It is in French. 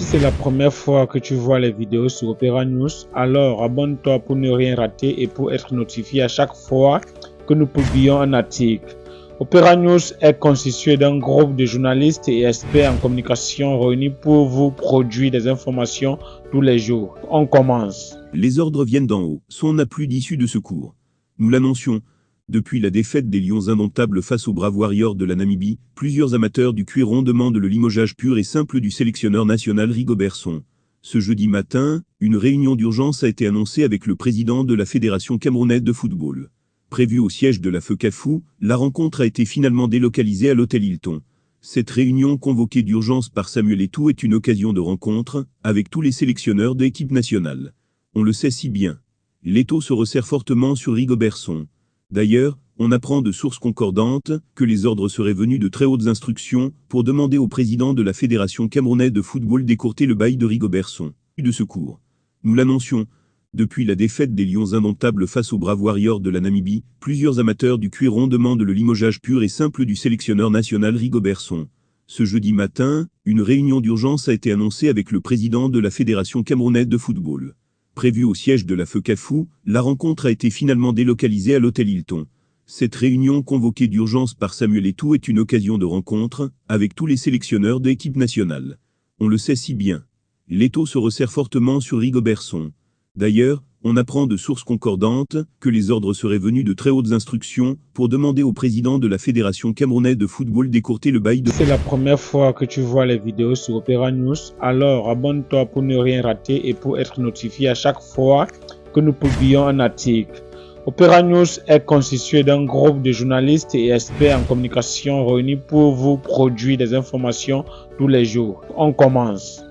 Si c'est la première fois que tu vois les vidéos sur Opera News, alors abonne-toi pour ne rien rater et pour être notifié à chaque fois que nous publions un article. Opera News est constitué d'un groupe de journalistes et experts en communication réunis pour vous produire des informations tous les jours. On commence. Les ordres viennent d'en haut, on n'a plus d'issue de secours. Nous l'annoncions. Depuis la défaite des Lions indomptables face aux braves Warriors de la Namibie, plusieurs amateurs du cuir rond demandent le limogeage pur et simple du sélectionneur national Rigobert Song. Ce jeudi matin, une réunion d'urgence a été annoncée avec le président de la Fédération camerounaise de football. Prévue au siège de la FECAFOOT, la rencontre a été finalement délocalisée à l'hôtel Hilton. Cette réunion convoquée d'urgence par Samuel Eto'o est une occasion de rencontre avec tous les sélectionneurs de l'équipe nationale. On le sait si bien. L'Eto'o se resserre fortement sur Rigobert Song. D'ailleurs, on apprend de sources concordantes que les ordres seraient venus de très hautes instructions pour demander au président de la Fédération camerounaise de football d'écourter le bail de Rigobert Song. De secours. Nous l'annoncions. Depuis la défaite des Lions indomptables face aux braves Warriors de la Namibie, plusieurs amateurs du cuir rond demandent le limogeage pur et simple du sélectionneur national Rigobert Song. Ce jeudi matin, une réunion d'urgence a été annoncée avec le président de la Fédération camerounaise de football. Prévue au siège de la FECAFOOT, la rencontre a été finalement délocalisée à l'hôtel Hilton. Cette réunion convoquée d'urgence par Samuel Eto'o est une occasion de rencontre avec tous les sélectionneurs de l'équipe nationale. On le sait si bien. L'Eto'o se resserre fortement sur Rigobert Song. D'ailleurs, on apprend de sources concordantes que les ordres seraient venus de très hautes instructions pour demander au président de la Fédération camerounaise de football d'écourter le bail de... Si c'est la première fois que tu vois les vidéos sur Opera News, alors abonne-toi pour ne rien rater et pour être notifié à chaque fois que nous publions un article. Opera News est constitué d'un groupe de journalistes et experts en communication réunis pour vous produire des informations tous les jours. On commence.